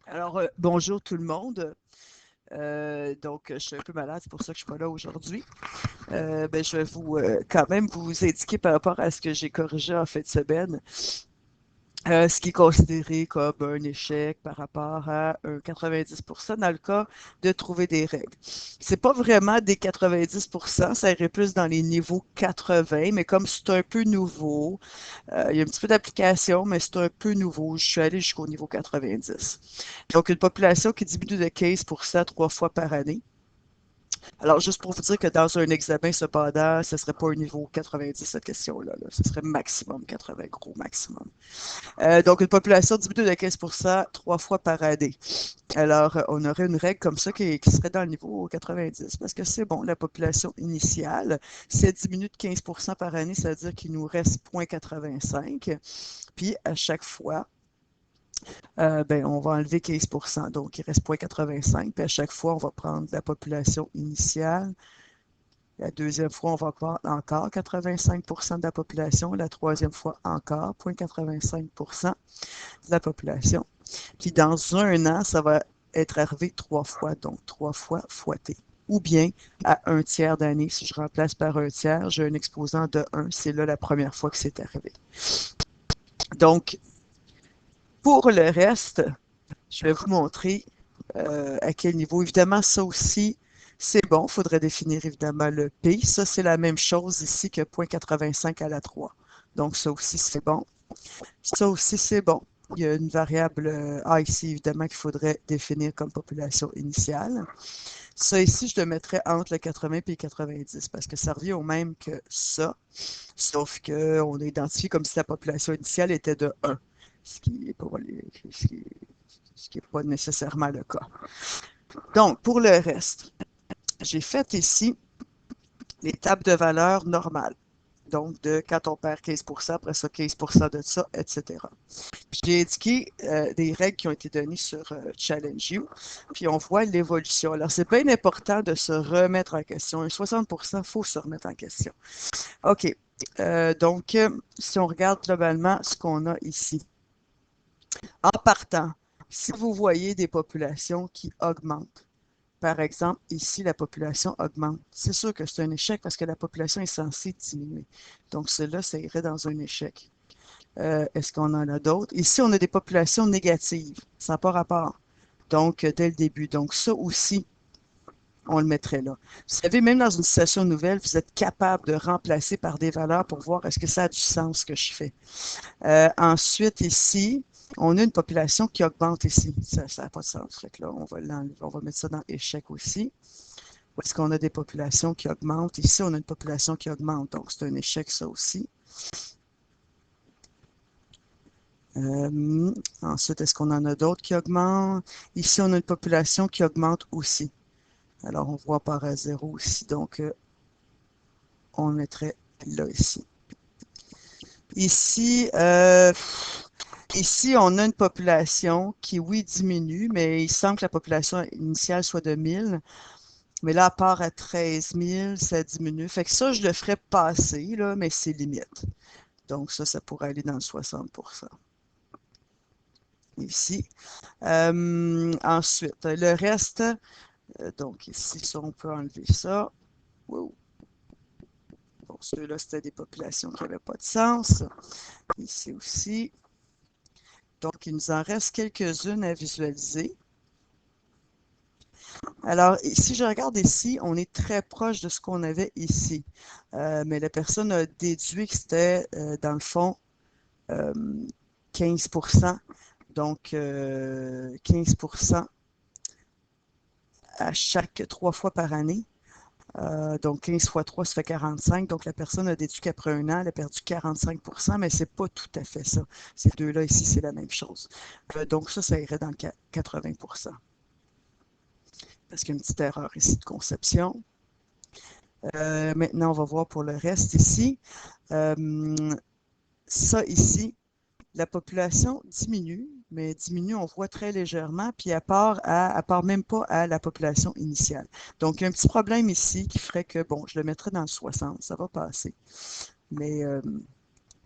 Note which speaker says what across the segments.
Speaker 1: Alors, bonjour tout le monde. Donc, je suis un peu malade, c'est pour ça que je ne suis pas là aujourd'hui. Je vais quand même vous indiquer par rapport à ce que j'ai corrigé en fin de semaine, ce qui est considéré comme un échec par rapport à un 90% dans le cas de trouver des règles. C'est pas vraiment des 90%, ça irait plus dans les niveaux 80, mais comme c'est un peu nouveau, il y a un petit peu d'application, mais c'est un peu nouveau. Je suis allée jusqu'au niveau 90. Donc, une population qui diminue de 15% 3 fois par année. Alors, juste pour vous dire que dans un examen, cependant, ce ne serait pas un niveau 90, cette question-là. Là. Ce serait maximum 80, gros maximum. Donc, une population diminue de 15% 3 fois par année. Alors, on aurait une règle comme ça qui serait dans le niveau 90, parce que c'est bon, la population initiale, si elle diminue de 15% par année, ça veut dire qu'il nous reste 0,85. Puis, à chaque fois, on va enlever 15%. Donc, il reste 0,85. Puis à chaque fois, on va prendre la population initiale. La deuxième fois, on va prendre encore 85% de la population. La troisième fois, encore 0,85% de la population. Puis dans un an, ça va être arrivé 3 fois, donc 3 fois fois T. Ou bien à un tiers d'année, si je remplace par un tiers, j'ai un exposant de 1. C'est là la première fois que c'est arrivé. Donc, pour le reste, je vais vous montrer à quel niveau. Évidemment, ça aussi, c'est bon. Il faudrait définir évidemment le P. Ça, c'est la même chose ici que 0,85 à la 3. Donc, ça aussi, c'est bon. Ça aussi, c'est bon. Il y a une variable A ici, évidemment, qu'il faudrait définir comme population initiale. Ça ici, je le mettrais entre le 80 et le 90 parce que ça revient au même que ça, sauf qu'on a identifié comme si la population initiale était de 1, ce qui n'est pas, ce qui est pas nécessairement le cas. Donc, pour le reste, j'ai fait ici les tables de valeurs normales. Donc, de quand on perd 15%, après ça, 15% de ça, etc. J'ai indiqué des règles qui ont été données sur Challenge You, puis on voit l'évolution. Alors, c'est bien important de se remettre en question. Un 60%, il faut se remettre en question. OK. Si on regarde globalement ce qu'on a ici, en partant, si vous voyez des populations qui augmentent, par exemple, ici, la population augmente. C'est sûr que c'est un échec parce que la population est censée diminuer. Donc, cela, ça irait dans un échec. Est-ce qu'on en a d'autres? Ici, on a des populations négatives. Ça n'a pas rapport. Donc, dès le début. Donc, ça aussi, on le mettrait là. Vous savez, même dans une situation nouvelle, vous êtes capable de remplacer par des valeurs pour voir est-ce que ça a du sens ce que je fais. Ensuite, ici, on a une population qui augmente ici. Ça n'a pas de sens. Fait que là, on va mettre ça dans échec aussi. Où est-ce qu'on a des populations qui augmentent? Ici, on a une population qui augmente. Donc, c'est un échec, ça aussi. Ensuite, est-ce qu'on en a d'autres qui augmentent? Ici, on a une population qui augmente aussi. Alors, on voit par à 0 ici. Donc, on mettrait là ici. Ici, ici, on a une population qui, oui, diminue, mais il semble que la population initiale soit de 1000. Mais là, à part à 13 000, ça diminue. Fait que ça, je le ferais passer, là, mais c'est limite. Donc, ça pourrait aller dans le 60%. Ici. Ensuite, le reste, donc ici, ça, on peut enlever ça. Wow. Bon, ceux-là, c'était des populations qui n'avaient pas de sens. Ici aussi. Donc, il nous en reste quelques-unes à visualiser. Alors, si je regarde ici, on est très proche de ce qu'on avait ici. Mais la personne a déduit que c'était, dans le fond, euh, 15%. Donc, 15% à chaque 3 fois par année. Donc, 15 fois 3, ça fait 45. Donc, la personne a déduit qu'après un an, elle a perdu 45%, mais ce n'est pas tout à fait ça. Ces deux-là ici, c'est la même chose. Donc, ça irait dans le 80%. Parce qu'il y a une petite erreur ici de conception. Maintenant, on va voir pour le reste ici. Ça ici, la population diminue, mais diminue, on voit très légèrement, puis elle part même pas à la population initiale. Donc, il y a un petit problème ici qui ferait que, bon, je le mettrais dans le 60, ça va passer, mais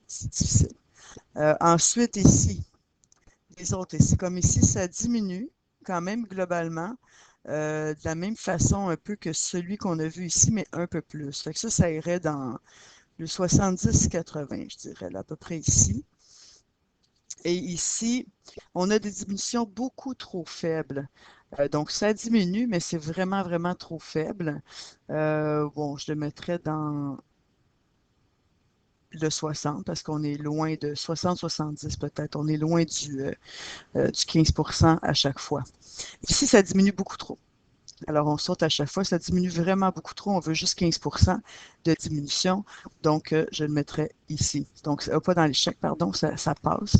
Speaker 1: c'est difficile. Ensuite, ici, les autres ici. Comme ici, ça diminue quand même globalement de la même façon un peu que celui qu'on a vu ici, mais un peu plus. Fait que ça irait dans le 70-80, je dirais, là, à peu près ici. Et ici, on a des diminutions beaucoup trop faibles. Donc, ça diminue, mais c'est vraiment, vraiment trop faible. Bon, je le mettrais dans le 60 parce qu'on est loin de 60-70 peut-être. On est loin du 15% à chaque fois. Ici, ça diminue beaucoup trop. Alors, on saute à chaque fois. Ça diminue vraiment beaucoup trop. On veut juste 15% de diminution. Donc, je le mettrais ici. Donc, pas dans l'échec, pardon, ça passe,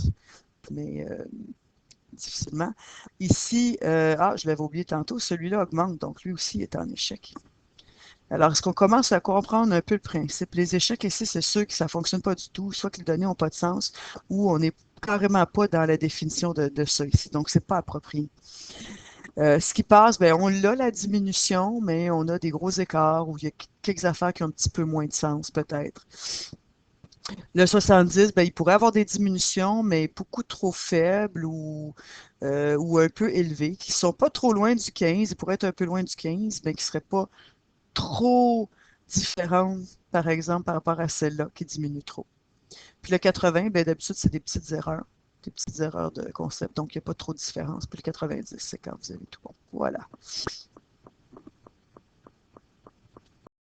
Speaker 1: mais difficilement. Ici, je l'avais oublié tantôt, celui-là augmente. Donc, lui aussi est en échec. Alors, est-ce qu'on commence à comprendre un peu le principe? Les échecs ici, c'est ceux que ça ne fonctionne pas du tout, soit que les données n'ont pas de sens, ou on n'est carrément pas dans la définition de ça ici. Donc, ce n'est pas approprié. Ce qui passe, ben, on a la diminution, mais on a des gros écarts où il y a quelques affaires qui ont un petit peu moins de sens, peut-être. Le 70, ben, il pourrait avoir des diminutions, mais beaucoup trop faibles ou un peu élevées, qui ne sont pas trop loin du 15, ils pourraient être un peu loin du 15, mais qui ne seraient pas trop différentes, par exemple, par rapport à celle-là qui diminue trop. Puis le 80, ben, d'habitude, c'est des petites erreurs de concept, donc il n'y a pas trop de différence. Puis le 90, c'est quand vous avez tout bon. Voilà.